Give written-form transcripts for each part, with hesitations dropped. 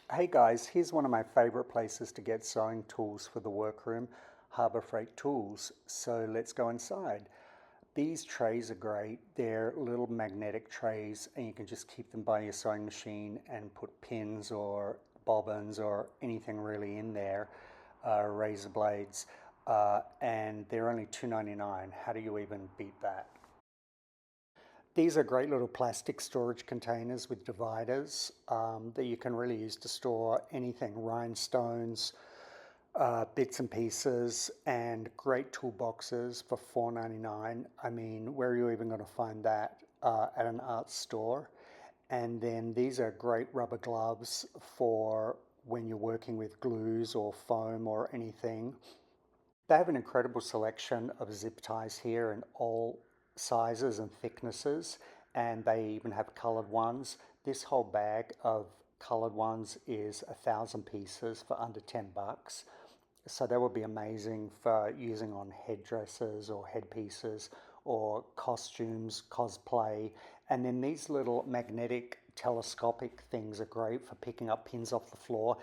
Hey guys, here's one of my favorite places to get sewing tools for the workroom, Harbor Freight Tools. So let's go inside. These trays are great. They're little magnetic trays and you can just keep them by your sewing machine and put pins or bobbins or anything really in there, razor blades, and they're only $2.99. How do you even beat that? These are great little plastic storage containers with dividers that you can really use to store anything, rhinestones, bits and pieces, and great toolboxes for $4.99. I mean, where are you even going to find that at an art store? And then these are great rubber gloves for when you're working with glues or foam or anything. They have an incredible selection of zip ties here in all sizes and thicknesses, and they even have colored ones. This whole bag of colored ones is 1,000 pieces for under $10. So that would be amazing for using on headdresses or headpieces or costumes, cosplay. And then these little magnetic telescopic things are great for picking up pins off the floor.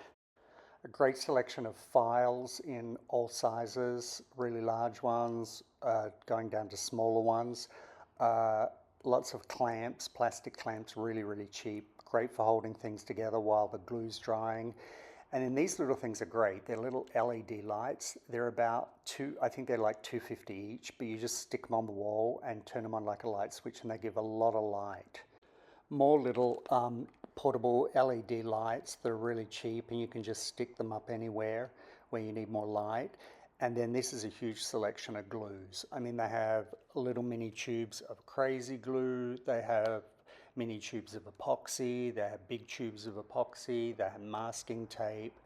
A great selection of files in all sizes, really large ones, going down to smaller ones. Uh, Lots of clamps, plastic clamps, really cheap. Great for holding things together while the glue's drying. And then these little things are great. They're little LED lights. They're about I think they're like 250 each, but you just stick them on the wall and turn them on like a light switch and they give a lot of light. More little portable LED lights that are really cheap and you can just stick them up anywhere where you need more light. And then this is a huge selection of glues. I mean, they have little mini tubes of crazy glue, they have mini tubes of epoxy, they have big tubes of epoxy, they have masking tape,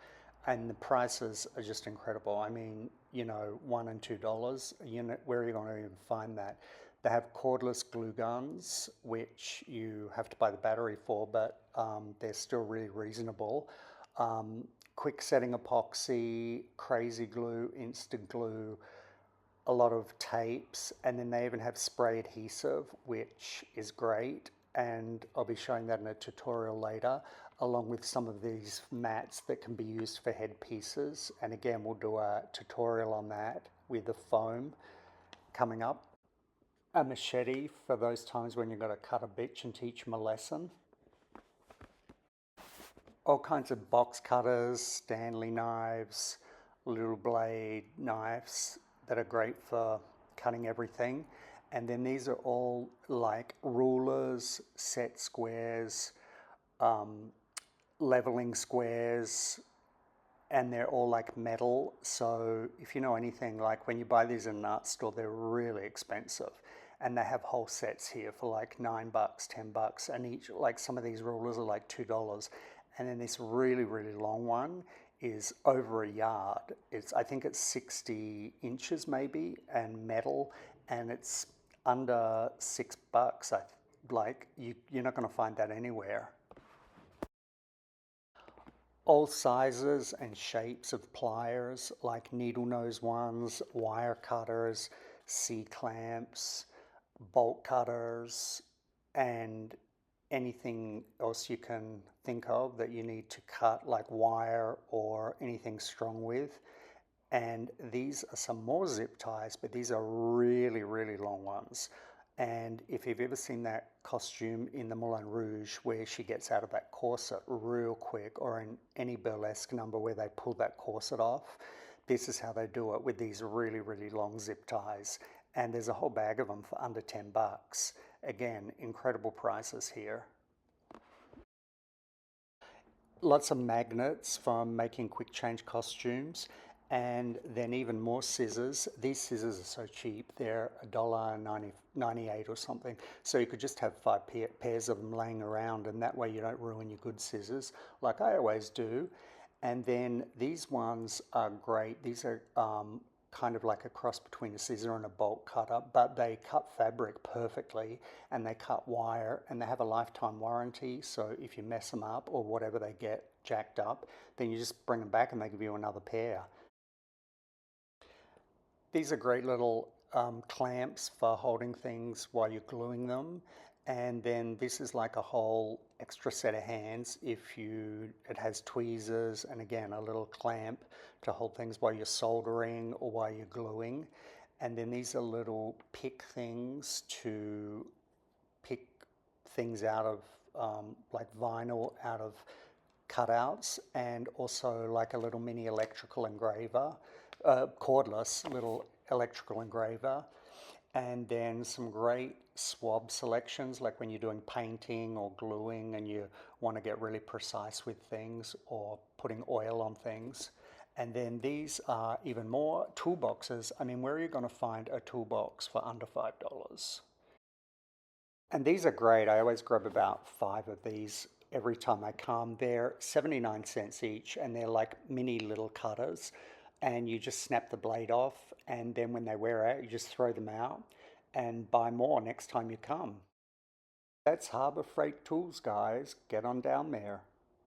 and the prices are just incredible. I mean, you know, $1 and $2 a unit, where are you going to even find that? They have cordless glue guns, which you have to buy the battery for, but they're still really reasonable. Quick setting epoxy, crazy glue, instant glue, a lot of tapes, and then they even have spray adhesive, which is great. And I'll be showing that in a tutorial later, along with some of these mats that can be used for headpieces. And again, we'll do a tutorial on that with the foam coming up. A machete for those times when you've got to cut a bitch and teach them a lesson. All kinds of box cutters, Stanley knives, little blade knives that are great for cutting everything. And then these are all like rulers, set squares, leveling squares, and they're all like metal. So if you know anything, like when you buy these in an art store, they're really expensive. And they have whole sets here for like $9, $10, and each, like some of these rulers are like $2. And then this really long one is over a yard. I think it's 60 inches maybe, and metal, and it's under $6. You're not going to find that anywhere. All sizes and shapes of pliers, like needle nose ones, wire cutters, C-clamps, bolt cutters, and anything else you can think of that you need to cut, like wire or anything strong with. And these are some more zip ties, but these are really long ones. And if you've ever seen that costume in the Moulin Rouge where she gets out of that corset real quick, or in any burlesque number where they pull that corset off, this is how they do it with these really long zip ties. And there's a whole bag of them for under $10. Again, incredible prices here. Lots of magnets from making quick change costumes, and then even more scissors. These scissors are so cheap, they're $1.98 or something. So you could just have 5 pairs of them laying around, and that way you don't ruin your good scissors, like I always do. And then these ones are great. These are kind of like a cross between a scissor and a bolt cutter, but they cut fabric perfectly and they cut wire, and they have a lifetime warranty. So if you mess them up or whatever, they get jacked up, then you just bring them back and they give you another pair. These are great little clamps for holding things while you're gluing them. And then this is like a whole extra set of hands it has tweezers and again a little clamp to hold things while you're soldering or while you're gluing. And then these are little pick things to pick things out of like vinyl out of cutouts, and also like a little mini electrical engraver, cordless little electrical engraver, and then some great swab selections, like when you're doing painting or gluing and you want to get really precise with things or putting oil on things. And then these are even more toolboxes. I mean, where are you going to find a toolbox for under $5? And these are great. I always grab about 5 of these every time I come. They're 79 cents each, and they're like mini little cutters. And you just snap the blade off, and then when they wear out, you just throw them out and buy more next time you come. That's Harbor Freight Tools, guys. Get on down there.